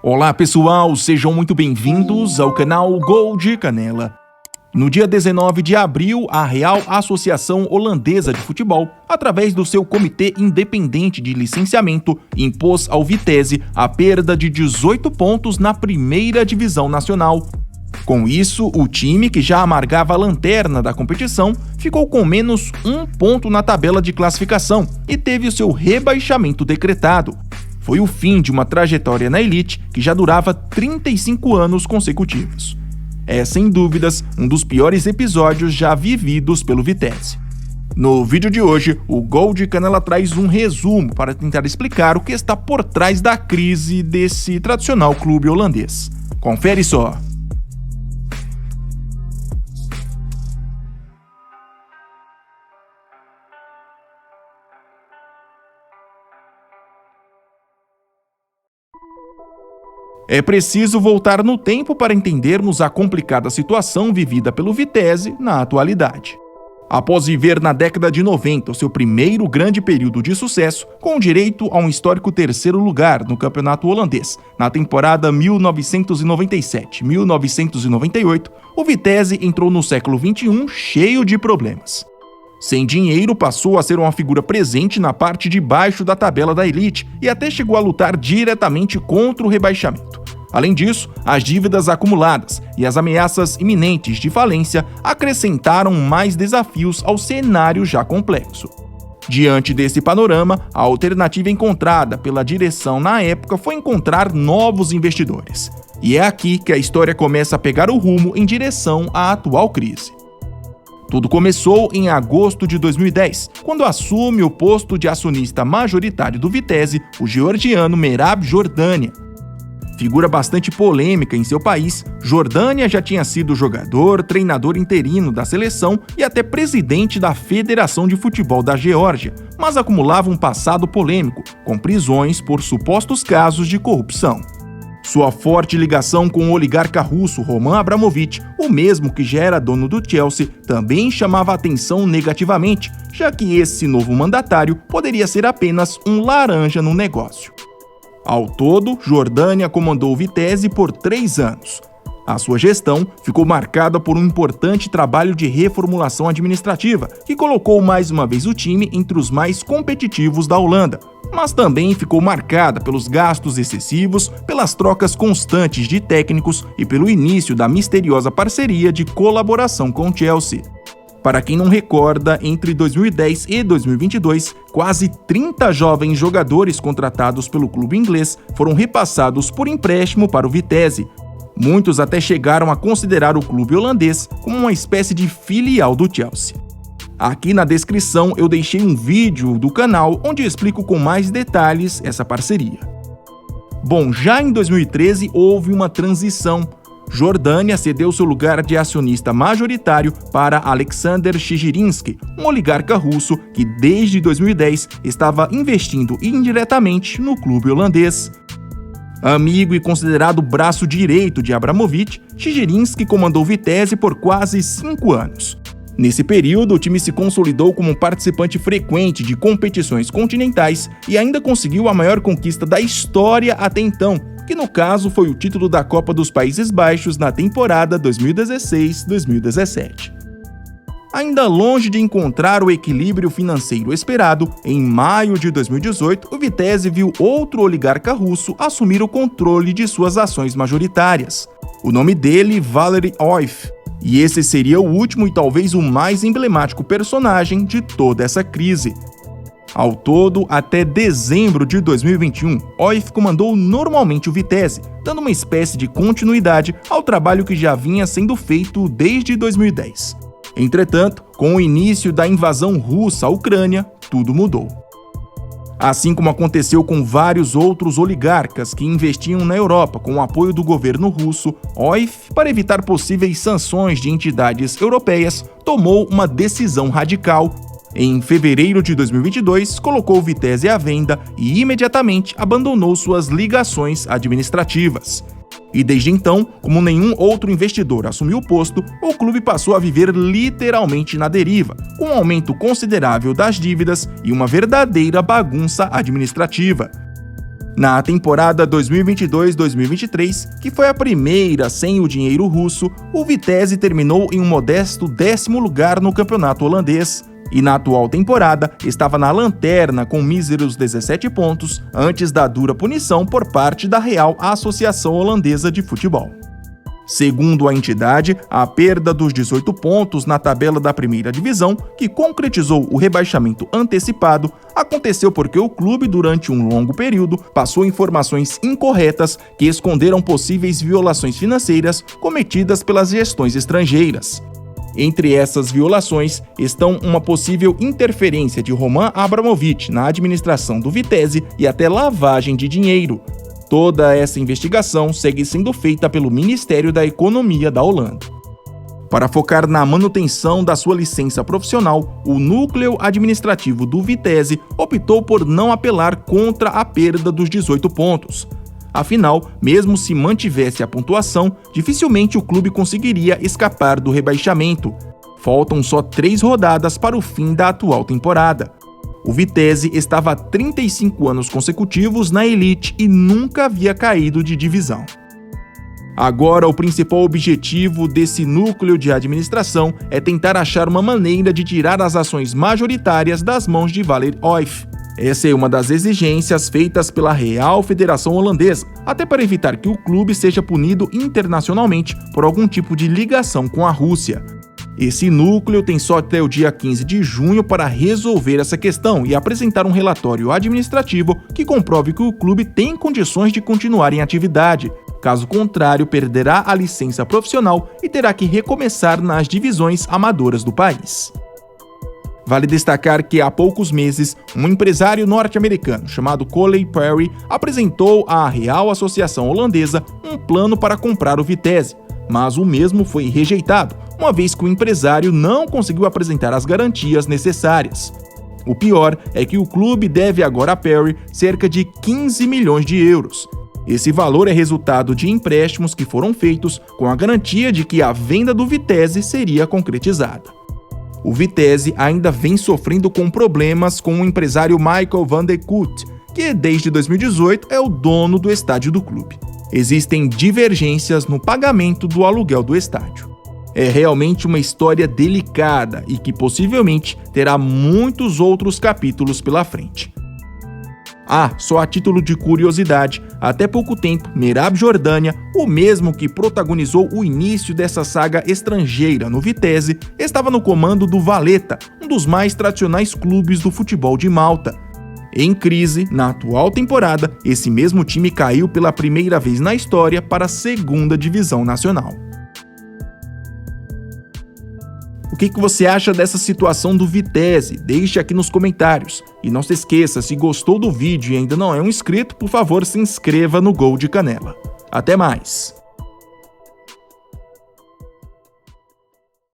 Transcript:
Olá pessoal, sejam muito bem-vindos ao canal Gol de Canela. No dia 19 de abril, a Real Associação Holandesa de Futebol, através do seu Comitê Independente de Licenciamento, impôs ao Vitesse a perda de 18 pontos na primeira divisão nacional. Com isso, o time, que já amargava a lanterna da competição, ficou com menos um ponto na tabela de classificação e teve o seu rebaixamento decretado. Foi o fim de uma trajetória na elite que já durava 35 anos consecutivos. É, sem dúvidas, um dos piores episódios já vividos pelo Vitesse. No vídeo de hoje, o Gol de Canela traz um resumo para tentar explicar o que está por trás da crise desse tradicional clube holandês. Confere só! É preciso voltar no tempo para entendermos a complicada situação vivida pelo Vitesse na atualidade. Após viver na década de 90 o seu primeiro grande período de sucesso, com direito a um histórico terceiro lugar no campeonato holandês, na temporada 1997-1998, o Vitesse entrou no século XXI cheio de problemas. Sem dinheiro, passou a ser uma figura presente na parte de baixo da tabela da elite e até chegou a lutar diretamente contra o rebaixamento. Além disso, as dívidas acumuladas e as ameaças iminentes de falência acrescentaram mais desafios ao cenário já complexo. Diante desse panorama, a alternativa encontrada pela direção na época foi encontrar novos investidores. E é aqui que a história começa a pegar o rumo em direção à atual crise. Tudo começou em agosto de 2010, quando assume o posto de acionista majoritário do Vitesse o georgiano Merab Jordania. Figura bastante polêmica em seu país, Jordania já tinha sido jogador, treinador interino da seleção e até presidente da Federação de Futebol da Geórgia, mas acumulava um passado polêmico, com prisões por supostos casos de corrupção. Sua forte ligação com o oligarca russo Roman Abramovich, o mesmo que já era dono do Chelsea, também chamava a atenção negativamente, já que esse novo mandatário poderia ser apenas um laranja no negócio. Ao todo, Jordania comandou o Vitesse por 3 anos. A sua gestão ficou marcada por um importante trabalho de reformulação administrativa, que colocou mais uma vez o time entre os mais competitivos da Holanda, mas também ficou marcada pelos gastos excessivos, pelas trocas constantes de técnicos e pelo início da misteriosa parceria de colaboração com o Chelsea. Para quem não recorda, entre 2010 e 2022, quase 30 jovens jogadores contratados pelo clube inglês foram repassados por empréstimo para o Vitesse. Muitos até chegaram a considerar o clube holandês como uma espécie de filial do Chelsea. Aqui na descrição eu deixei um vídeo do canal onde explico com mais detalhes essa parceria. Bom, já em 2013 houve uma transição. Jordania cedeu seu lugar de acionista majoritário para Alexander Chigirinsky, um oligarca russo que desde 2010 estava investindo indiretamente no clube holandês. Amigo e considerado braço direito de Abramovich, Chigirinsky comandou o Vitesse por quase 5 anos. Nesse período, o time se consolidou como um participante frequente de competições continentais e ainda conseguiu a maior conquista da história até então, que no caso foi o título da Copa dos Países Baixos na temporada 2016-2017. Ainda longe de encontrar o equilíbrio financeiro esperado, em maio de 2018, o Vitesse viu outro oligarca russo assumir o controle de suas ações majoritárias. O nome dele, Valery Oif, e esse seria o último e talvez o mais emblemático personagem de toda essa crise. Ao todo, até dezembro de 2021, Oif comandou normalmente o Vitesse, dando uma espécie de continuidade ao trabalho que já vinha sendo feito desde 2010. Entretanto, com o início da invasão russa à Ucrânia, tudo mudou. Assim como aconteceu com vários outros oligarcas que investiam na Europa com o apoio do governo russo, Oif, para evitar possíveis sanções de entidades europeias, tomou uma decisão radical. Em fevereiro de 2022, colocou o Vitesse à venda e imediatamente abandonou suas ligações administrativas. E desde então, como nenhum outro investidor assumiu o posto, o clube passou a viver literalmente na deriva, com um aumento considerável das dívidas e uma verdadeira bagunça administrativa. Na temporada 2022-2023, que foi a primeira sem o dinheiro russo, o Vitesse terminou em um modesto 10º lugar no campeonato holandês e na atual temporada estava na lanterna com míseros 17 pontos antes da dura punição por parte da Real Associação Holandesa de Futebol. Segundo a entidade, a perda dos 18 pontos na tabela da primeira divisão, que concretizou o rebaixamento antecipado, aconteceu porque o clube, durante um longo período, passou informações incorretas que esconderam possíveis violações financeiras cometidas pelas gestões estrangeiras. Entre essas violações estão uma possível interferência de Roman Abramovich na administração do Vitesse e até lavagem de dinheiro. Toda essa investigação segue sendo feita pelo Ministério da Economia da Holanda. Para focar na manutenção da sua licença profissional, o núcleo administrativo do Vitesse optou por não apelar contra a perda dos 18 pontos. Afinal, mesmo se mantivesse a pontuação, dificilmente o clube conseguiria escapar do rebaixamento. Faltam só 3 rodadas para o fim da atual temporada. O Vitesse estava há 35 anos consecutivos na elite e nunca havia caído de divisão. Agora, o principal objetivo desse núcleo de administração é tentar achar uma maneira de tirar as ações majoritárias das mãos de Valer Oif. Essa é uma das exigências feitas pela Real Federação Holandesa, até para evitar que o clube seja punido internacionalmente por algum tipo de ligação com a Rússia. Esse núcleo tem só até o dia 15 de junho para resolver essa questão e apresentar um relatório administrativo que comprove que o clube tem condições de continuar em atividade. Caso contrário, perderá a licença profissional e terá que recomeçar nas divisões amadoras do país. Vale destacar que há poucos meses, um empresário norte-americano chamado Coley Perry apresentou à Real Associação Holandesa um plano para comprar o Vitesse, mas o mesmo foi rejeitado, uma vez que o empresário não conseguiu apresentar as garantias necessárias. O pior é que o clube deve agora a Perry cerca de 15 milhões de euros. Esse valor é resultado de empréstimos que foram feitos com a garantia de que a venda do Vitesse seria concretizada. O Vitesse ainda vem sofrendo com problemas com o empresário Michael van de Kut, que desde 2018 é o dono do estádio do clube. Existem divergências no pagamento do aluguel do estádio. É realmente uma história delicada e que possivelmente terá muitos outros capítulos pela frente. Só a título de curiosidade, até pouco tempo, Merab Jordânia, o mesmo que protagonizou o início dessa saga estrangeira no Vitesse, estava no comando do Valletta, um dos mais tradicionais clubes do futebol de Malta. Em crise, na atual temporada, esse mesmo time caiu pela primeira vez na história para a 2ª Divisão Nacional. O que você acha dessa situação do Vitesse? Deixe aqui nos comentários. E não se esqueça, se gostou do vídeo e ainda não é um inscrito, por favor se inscreva no Gol de Canela. Até mais!